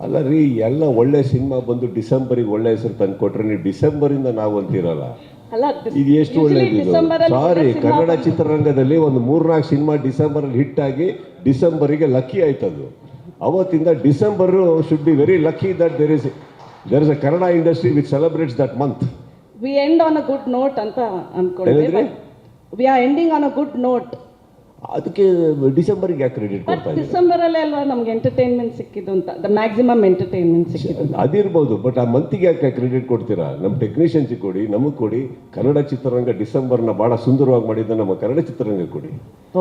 ಅಲ್ಲ ರೀ, ಎಲ್ಲ ಒಳ್ಳೆ ಸಿನಿಮಾ ಬಂದು ಡಿಸೆಂಬರಿಗೆ ಒಳ್ಳೆ ಹೆಸರು ತಂದು ಕೊಟ್ರೆ ನೀವು ಡಿಸೆಂಬರಿಂದ ನಾವು ಅಂತೀರಲ್ಲ, ಇದು ಎಷ್ಟು ಒಳ್ಳೇದಿದು. ಸಾರಿ, ಕನ್ನಡ ಚಿತ್ರರಂಗದಲ್ಲಿ ಒಂದು 3-4 ಸಿನಿಮಾ ಡಿಸೆಂಬರಲ್ಲಿ ಹಿಟ್ ಆಗಿ ಡಿಸೆಂಬರಿಗೆ ಲಕ್ಕಿ ಆಯ್ತದು. ಅವತ್ತಿಂದ December should be very lucky that there is a Kannada industry which celebrates that month. We end on a good note ಅಂತ ಅನ್ಕೊಂಡಿದ್ವಿ. We are ending on a good note. ಅದಕ್ಕೆ ಡಿಸೆಂಬರ್ಗೆ ಯಾಕೆ ಕ್ರೆಡಿಟ್ ಕೊಡ್ತಾ ಇದ್ದೀವಿ? ಡಿಸೆಂಬರ್ ಅಲ್ಲೇ ಅಲ್ವಾ ನಮ್ಗೆ ಎಂಟರ್ಟೈನ್ಮೆಂಟ್ ಸಿಕ್ಕಿದ್ದು ಅಂತ, ದ ಮ್ಯಾಕ್ಸಿಮಮ್ ಎಂಟರ್ಟೈನ್ಮೆಂಟ್ ಸಿಕ್ಕಿದ್ದು. ಅದಿರ್ಬೋದು, ಬಟ್ ಆ ಮಂತಿಗೆ ಯಾಕೆ ಕ್ರೆಡಿಟ್ ಕೊಡ್ತೀರಾ? ನಮ್ಮ ಟೆಕ್ನಿಷಿಯನ್ಸ್ ಕೊಡಿ, ನಮಗೆ ಕೊಡಿ. ಕನ್ನಡ ಚಿತ್ರರಂಗ ಡಿಸೆಂಬರ್ನ ಬಹಳ ಸುಂದರವಾಗಿ ಮಾಡಿದ್ದ ನಮ್ಮ ಕನ್ನಡ ಚಿತ್ರರಂಗ ಕೊಡಿ.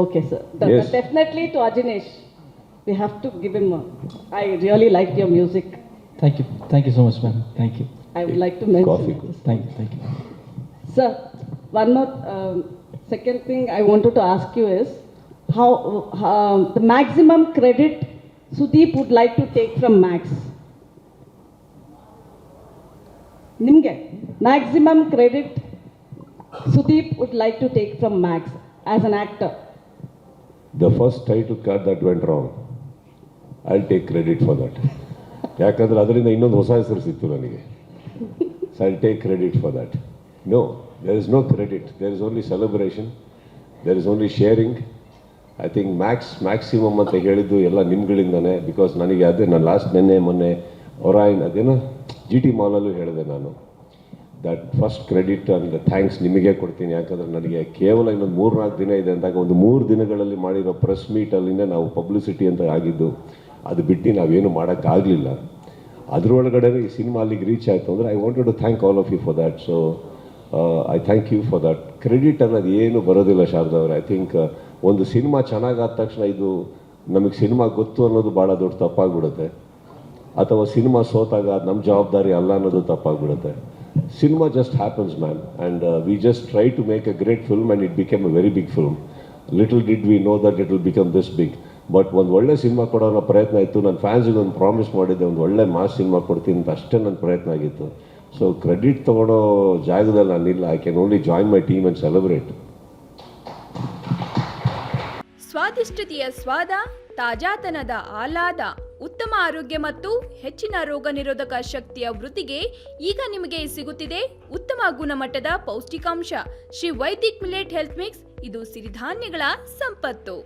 Okay sir, definitely to Ajaneesh, we have to give him. I really like your music. Thank you so much, ma'am. Thank you. I would like to mention. Coffee. Thank you. Sir, one more second thing I wanted to ask you is how the maximum credit Sudeep would like to take from Max. Nimge maximum credit Sudeep would like to take from Max as an actor. The first title card that went wrong, I'll take credit for that. ಯಾಕಂದ್ರೆ ಅದರಿಂದ ಇನ್ನೊಂದು ಹೊಸ ಹೆಸರು ಸಿಕ್ತು ನನಗೆ. So I take credit for that. No, there is no credit, there is only celebration, there is only sharing. I think maximum ಅಂತ ಹೇಳಿದ್ದು ಎಲ್ಲ ನಿಮ್ಗಳಿಂದನೇ. ಬಿಕಾಸ್ ನನಗೆ ಅದೇ ನಾನು ಲಾಸ್ಟ್ ಮೊನ್ನೆ ಒರಾಯಿನ್ ಅದೇನೋ GT ಮಾಲಲ್ಲೂ ಹೇಳಿದೆ ನಾನು, that first credit and thanks ನಿಮಗೆ ಕೊಡ್ತೀನಿ. ಯಾಕಂದರೆ ನನಗೆ ಕೇವಲ ಇನ್ನೊಂದು 3-4 ದಿನ ಇದೆ ಅಂದಾಗ ಒಂದು 3 ದಿನಗಳಲ್ಲಿ ಮಾಡಿರೋ ಪ್ರೆಸ್ ಮೀಟಲ್ಲಿಂದ ನಾವು ಪಬ್ಲಿಸಿಟಿ ಅಂತ ಆಗಿದ್ದು, ಅದು ಬಿಟ್ಟು ನಾವೇನು ಮಾಡೋಕ್ಕಾಗಲಿಲ್ಲ. ಅದರೊಳಗಡೆ ಈ ಸಿನಿಮಾ ಅಲ್ಲಿಗೆ ರೀಚ್ ಆಯಿತು ಅಂದರೆ I wanted to thank all of you for that. So I thank you for that. Credit ಅನ್ನೋದು ಏನು ಬರೋದಿಲ್ಲ ಶಾರದಾ ಅವರೇ. ಐ ಥಿಂಕ್ ಒಂದು ಸಿನಿಮಾ ಚೆನ್ನಾಗಾದ ತಕ್ಷಣ ಇದು ನಮಗೆ ಸಿನಿಮಾ ಗೊತ್ತು ಅನ್ನೋದು ಭಾಳ ದೊಡ್ಡ ತಪ್ಪಾಗ್ಬಿಡುತ್ತೆ, ಅಥವಾ ಸಿನಿಮಾ ಸೋತಾಗ ಅದು ನಮ್ಮ ಜವಾಬ್ದಾರಿ ಅಲ್ಲ ಅನ್ನೋದು ತಪ್ಪಾಗ್ಬಿಡುತ್ತೆ. Cinema just happens man, and we just try to make a great film and it become a very big film. Little did we know that it will become this big. But ಒಂದು ಒಳ್ಳೆ cinema ಕೊಡೋ ಪ್ರಯತ್ನ ಇತ್ತು. ನನ್ನ ಫ್ಯಾನ್ಸಿಗೆ ಒಂದು promise ಮಾಡಿದ್ದೆ, ಒಂದು ಒಳ್ಳೆ ಮಾಸ್ ಸಿನಿಮಾ ಕೊಡ್ತೀನಿ ಅಂತ, ಅಷ್ಟೇ ನನ್ನ ಪ್ರಯತ್ನ ಆಗಿತ್ತು. ಸೊ ಕ್ರೆಡಿಟ್ ತೊಗೊಳೋ ಜಾಗದಲ್ಲಿ ನಾನಿಲ್ಲ. I can only join my team and celebrate. ಸ್ವಾದಿಷ್ಟತೆಯ ಸ್ವಾದ, ತಾಜಾತನದ ಆಹ್ಲಾದ, ಉತ್ತಮ ಆರೋಗ್ಯ ಮತ್ತು ಹೆಚ್ಚಿನ ರೋಗ ನಿರೋಧಕ ಶಕ್ತಿಯ ವೃದ್ಧಿಗೆ ಈಗ ನಿಮಗೆ ಸಿಗುತ್ತಿದೆ ಉತ್ತಮ ಗುಣಮಟ್ಟದ ಪೌಷ್ಟಿಕಾಂಶ. Shri Vaidik millet health mix, ಇದು ಸಿರಿಧಾನ್ಯಗಳ ಸಂಪತ್ತು.